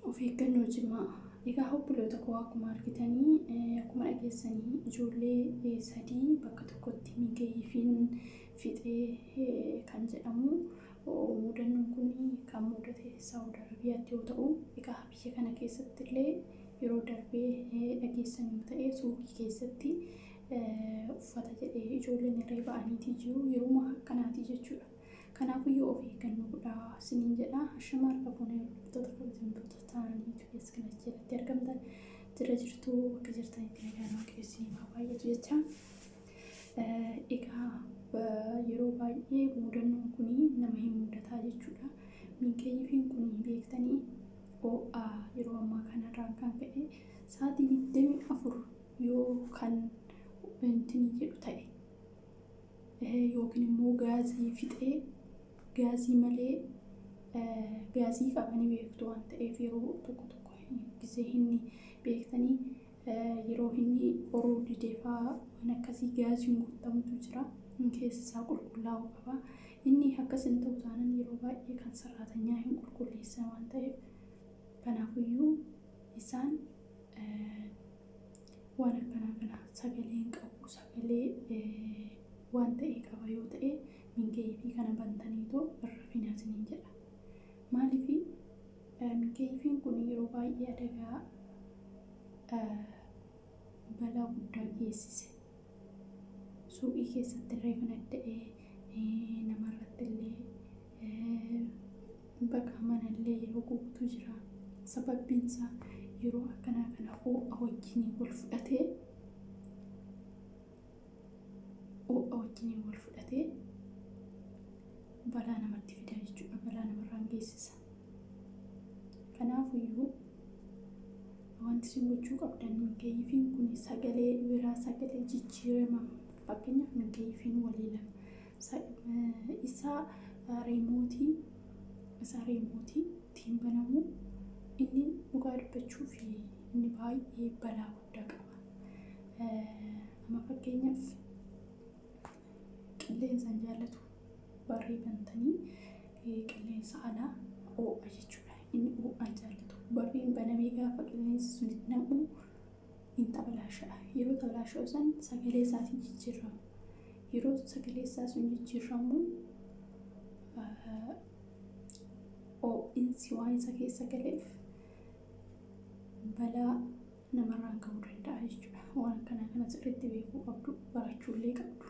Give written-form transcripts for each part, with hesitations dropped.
of eeggannoo cimaa. Egaa hobbiloota koo akkuma argitanii akkuma dhageessanii ijoollee sadii bakka tokkotti migeeyyiin fixee kan jedhamu mudannoon kun kan mudate Saawud Arabiyaatti yoo ta'u, egaa biyya kana keessatti illee yeroo darbee dhageessan yoo ta'e suuqii keessatti uffata jedhee ijoolleen irra ba'aniitii jiru yeroo akkanaati jechuudha. Kanaafuu of eeggannoo godhaa isiniin jedha. Ashama argamuun hordoftoota kabajamtoota ta'anii Itoophiyaas kana jalatti argamtan jirtu bakka jirtanitti nagaan waaqessinii baay'eetu jecha. Egaa yeroo baay'ee mudannoon kun nama hin mudataa jechuudha. Migeeyyiin kun beektanii yeroo ammaa kanarraan kan ka'e sa'aatii 24 yoo kan wanti jedhu ta'e yookiin immoo gaazii fixee gaazii malee gaazii qabanii beektu waan ta'eef yeroo tokko gisee inni beektanii yeroo inni qoruu dideefaa waan akkasii gaaziin guutamutu jira. Keessaa qulqullaa'uu qaba. Inni akkasiin ta'uu taanaan yeroo baay'ee kan sararatanyaa hin qulqulleessan waan ta'eef kanaafiyyuu isaan waan akkanaa kana sagalee hin qabu sagalee waan ta'e qaba yoo ta'e migeeyyii kana bantaniitoo irra finaasiniin jedha. Maaliif migeeyyiin kun yeroo baay'ee adagaa balaa guddaa geessise. Suuqii keessatti reefan adda'ee namarratti illee bakka manallee yeroo guutuu jira. Sababbiin isaa yeroo akkanaa kana ho'a wajjin wal fudhatee balaa namatti fida jechuudha. Balaa namarraan geessisa. Kanaafiyyuu wanti isin gochuu qabdan migeeyyiin kun sagalee biraa sagalee jijjiirama. Fakkeenyaaf migeeyyiin walii lama isaa reemootii ittiin banamu inni dhugaa dubbachuu fi inni baay'ee balaa guddaa qaba. Amma fakkeenyaaf qilleensaan jaallatu barree bantanii qilleensa alaa ho'a jechuudha. Inni ho'aan jaallatu barreen banamee gaafa qilleensi sun nam'u hin tabalaasha'a. Yeroo tabalaasha'u san sagalee isaatiin jijjiiramu. Yeroo sagalee isaa sun jijjiiramu ho'iinsi waan isa keessa galeef balaa namarraan ga'uu danda'a jechuudha. Waan kana sirriitti beekuu qabdu, barachuullee qabdu.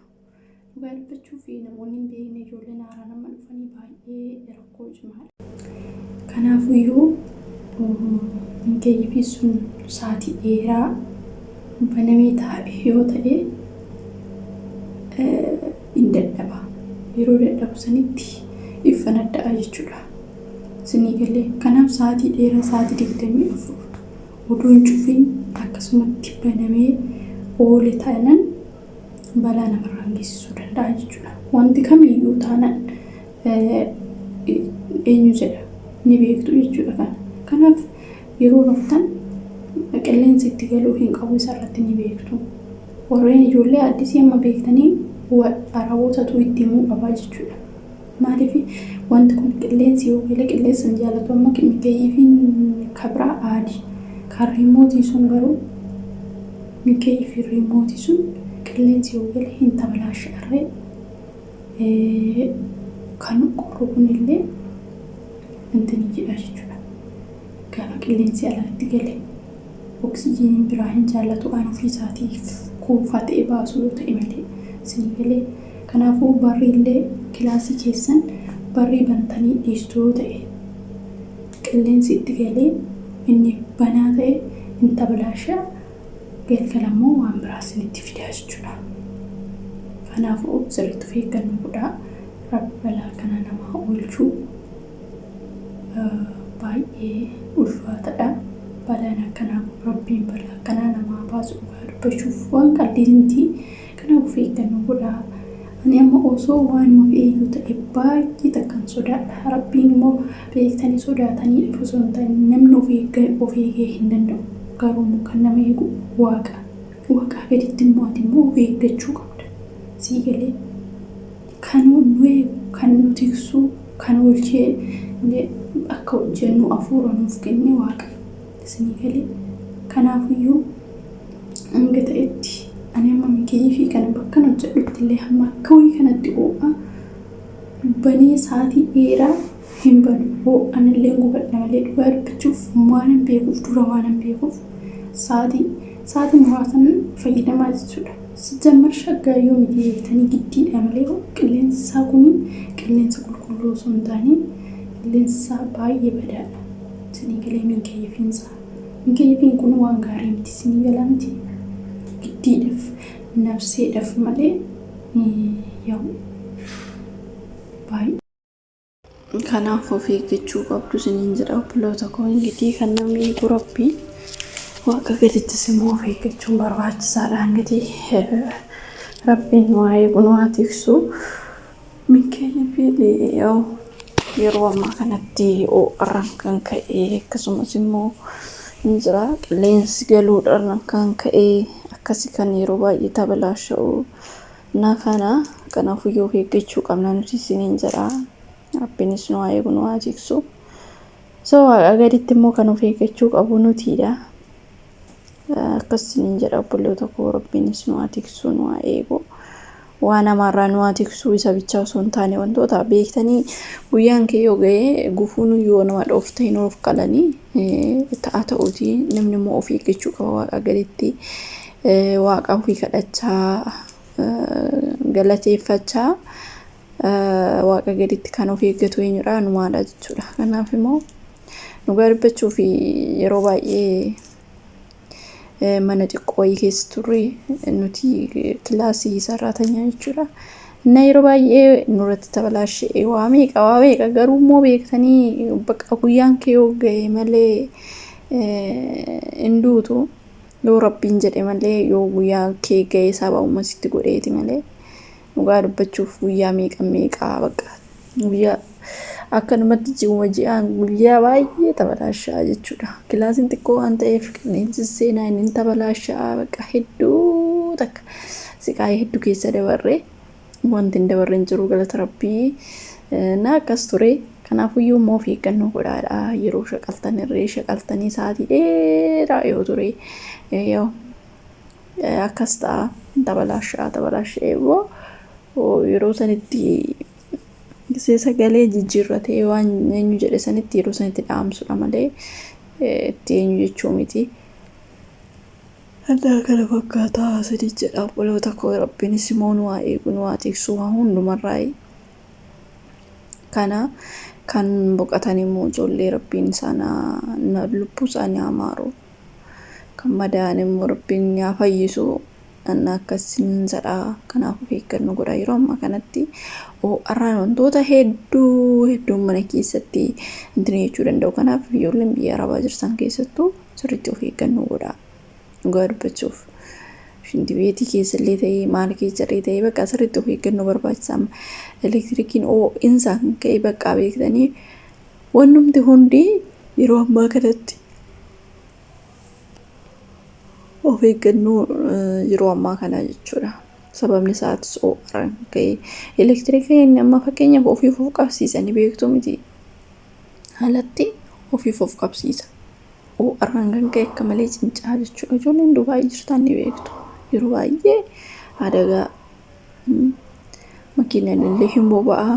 Dhugaa dubbachuu fi namoonni hin beekne ijoolleen haaraa nama dhufanii baay'ee rakkoo cimaadha. Kanaafiyyuu migeeyyiin sun sa'aatii dheeraa banamee taa'e yoo ta'e hin dadhaba. Yeroo dadhabu sanitti ifan adda'a jechuudha. Isinii galee kanaaf sa'aatii dheeraa sa'aatii 24 oduun cufiin akkasumatti banamee oole taanaan balaa namarraan geessisuu danda'a jechuudha. Wanti kamiyyuu taanaan eenyu jedha ni beektu jechuudha. Kanaaf yeroo raftan qilleensi itti galuu hin qabu isarratti ni beektu. Warreen ijoollee addisii amma beektanii arabootatu itti himuu qabaa jechuudha. Maaliif wanti kun qilleensi yoo gale qilleensa hin jaallatu. Amma migeeyyiin kabraa aadi. Kan reemootii sun garuu migeeyyiin reemootii sun qilleensi yoo gale hin tabalaasha'arree kan qorru kunillee intini jedha jechuudha. Gaafa qilleensi alaatti gale oksijiiniin biraa hin jaallatu waan ofii isaatiif kuufaa ta'e baasuu yoo ta'e malee isinii galee. Kanaafuu barriillee kilaasii keessan barrii bantanii dhiistuu yoo ta'e qilleensi itti galee inni banaa ta'e hin tabalaasha'a. Galgalammoo waan biraa isinitti fidaa jechuudha. Kanaafuu sirriitti of eeggannoo godhaa. Rabbi balaa kana namaa oolchuu baay'ee ulfaataadha. Balaan akkanaa rabbiin balaa akkanaa namaa baasu dhugaa dubbachuuf waan qalbii miti. Kanaaf of eeggannoo godhaa. Ani amma osoo waan of eegguu ta'e baay'ee takkan sodaadha. Rabbiin immoo beektanii sodaatanii dhufu osoo hin taane namni of eegee hin danda'u. Garuu kan nama eegu waaqa. Waaqaa gaditti immoo ati immoo of eeggachuu qabda. Sii galee kan nu eegu, kan nu tiksu, kan oolchee akka hojjennu hafuura nuuf kenne Waaqa isinii galee. Kanaafiyyuu hanga ta'etti ani amma Mikeeyyii kana bakka hojjedhutti illee hamma akka wayii kanatti oo'a banii sa'aatii dheeraa hin banu anillee gubadha malee dhugaa dubbachuuf waan hin beekuuf dura waan hin beekuuf sa'aatii muraasan fayyadamaa jechuudha. Sijammar shaggaayyoo miti beektanii giddiidha malee qilleensi isaa kun qilleensa qulqulluu osoo hin taane qilleensi isaa baay'ee badaadha. Isinii galee Mikeeyyiin kun waan gaarii miti isinii galaa miti giddiidhaaf nafseedhaaf malee yaa'u baay'ee. Kanaaf of eeggachuu qabdu isiniin jedha obboloota koo. Ingitii kan namni eegu Rabbii Waaqa gaditti immoo of eeggachuun barbaachisaadha. Ingitii Rabbiin nu haa eegu nu haa tiksu. Mikeeyyii yeroo ammaa kanatti ho'arraan kan ka'e akkasumas immoo hin jira qilleensi galuudhaan kan ka'e akkasii kan yeroo baay'ee tabalaasha'u na kanaafuu of eeggachuu qabna nuti isiniin jedha. Rabbiinis nu haa eegu nu haa tiksu. Waaqa gaditti immoo kan of eeggachuu qabu nutiidha. Akkasiniin jedha obboloota koo. Rabbiinis nu haa tiksu nu haa eegu. Waan namarraa nu haa tiksu isa bichaa osoo hin taane wantoota beektanii guyyaan kee yoo ga'e gufuun yoo nama dhoofte nuuf qalanii ta'uuti namni immoo of eeggachuu qaba Waaqa gaditti. Waaqa ofii kadhachaa galateeffachaa Waaqa gaditti kan of eeggatu eenyudha numaadha jechuudha. Kanaaf immoo nu garbachuuf yeroo baay'ee mana xiqqoo keessa turre nuti kilaasii sararatanyaa jechuudha. Yeroo baay'ee nurratti tabalaashee waa meeqa garuu immoo beektanii bakka guyyaan kee yoo ga'e malee hinduutu yoo Rabbiin jedhe malee yoo guyyaan kee ga'e sababa uumasitti godheeti malee dhugaa dubbachuuf guyyaa meeqa bakka guyyaa akka namatti ji'aan guyyaa baay'ee tabalaashaa jechuudha. Kilaasiin xiqqoo waan ta'eef qilleensi seenaa inni tabalaashaa bakka hedduu takka siqaayee hedduu keessa dabarree wanti hin dabarreen jiru galata Rabbii na akkas ture. Kanaafiyyuu immoo of eeggannoo godhaadha. Yeroo shaqaltanii sa'aatii dheeraa yoo ture akkas ta'a tabalaashee yeroo sanitti sagalee jijjiirratee waan eenyu jedhe sanitti yeroo sanitti dhaamsudha malee itti eenyu jechuu miti. Adda kana fakkaataa sadii jedha obboloota koo. Rabbiinis immoo nu haa eegu nu haa tiksu waan hundumarraa. Kana kan boqotan immoo ijoollee Rabbiin lubbuu isaanii haa maaru. Kan madaa'an immoo Rabbiin haa fayyisu. Akkasiin jedha. Kanaaf of eeggannoo godhaa yeroo ammaa kanatti har'aan wantoota hedduu mana keessatti jechuu danda'u. Kanaaf ijoolleen biyya Arabaa jirtan keessattuu sirriitti of eeggannoo godhaa dhugaa dubbachuuf. Shinti beetii keessallee ta'ee maal keessallee ta'ee bakka sirriitti of eeggannoo barbaachisaa. Elektirikiin ho'iinsa kan ka'e bakka beektanii wannumti hundi yeroo ammaa kanatti of eeggannoo yeroo ammaa kana jechuudha. Sababni isaatis ho'arraan ka'e elektirikiin amma fakkeenyaaf ofiif of qabsiisanii beektu miti. Alatti ofiif of qabsiisa. Ho'arraan kan ka'e akka malee cincaa jechuudha. Ijoolleen Dubaay jirtan ni beektu. Yeroo baay'ee adagaa makiinaan illee hin boba'aa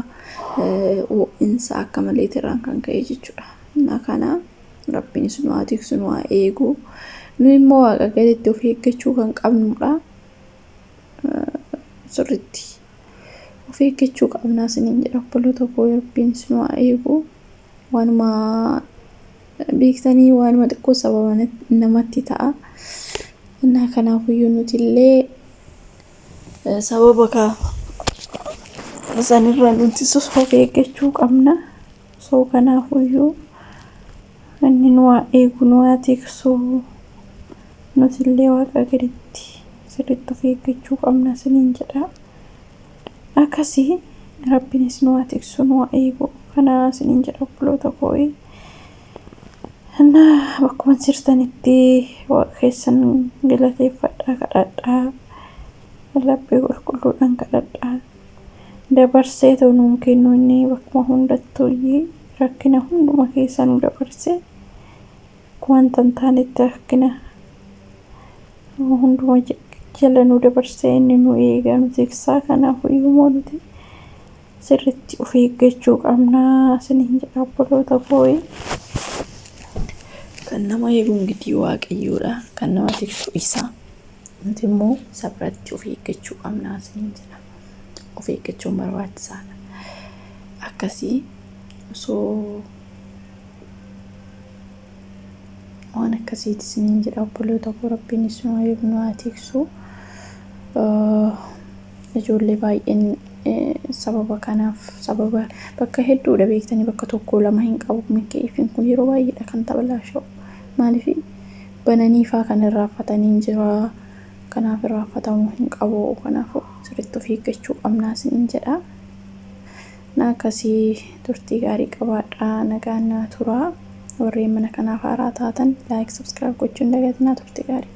ho'iinsa akka malee tiraan kan ka'e jechuudha. Kana Rabbiinis nu haa tiksu nu haa eegu. Nu immoo Waaqa gaditti of eeggachuu kan qabnudha. Sirriitti of eeggachuu qabnaa isiniin jedha obboloota koo. Rabbiinis nu haa eegu. Waanuma beektanii waanuma xiqqoo sababa namatti ta'a. Kanaafiyyuu nuti illee sababa sanirra nuti of eeggachuu qabna. Kanaafiyyuu inni nu haa eegu nu haa tiksu. Nuti illee Waaqa gaditti sirriitti of eeggachuu qabna isiniin jedha. Akkasii Rabbiinis nu haa tiksu nu haa eegu. Kana isiniin jedha obboloota koo. Bakkuma jirtanitti Waaqa keessan galateeffadhaa kadhadhaa. Rabbii qulqulluudhaan kadhadhaa. Dabarsee ta'uu nuun kennu inni bakkuma hundattuu rakkina hunduma keessa nu dabarsee wanta hin taanetti rakkina hunduma jala nu dabarsee inni nu eega nu tiksaa. Kanaafuu yommuu nuti sirriitti of eeggachuu qabnaa isiniin jedha obboloota koo. Kan nama eeguun gidii Waaqayyoodha, kan nama tiksu isaa. Nuti immoo isa biratti of eeggachuu qabnaa isiniin jedha. Of eeggachuun barbaachisaadha. Akkasii osoo waan akkasiiti isiniin jedha obboloota koo. Rabbiin isin eegu nu haa tiksu. Ijoollee baay'een sababa kanaaf sababa bakka hedduudha beektanii bakka tokko lama hin qabu. Miikeefiin kun yeroo baay'eedha kan tabalaasha'u. Maaliif bananiifaa kan irraanfatanii jira. Kanaaf irraanfatamuu hin qabu. Kanaafuu sirriitti of eeggachuu qabnaa isiniin jedha. Akkasii turtii gaarii qabaadhaa. Nagaan naa turaa. Warreen mana kanaaf haaraa taatan like subscribe gochuun dagatinaa. Turtii gaarii.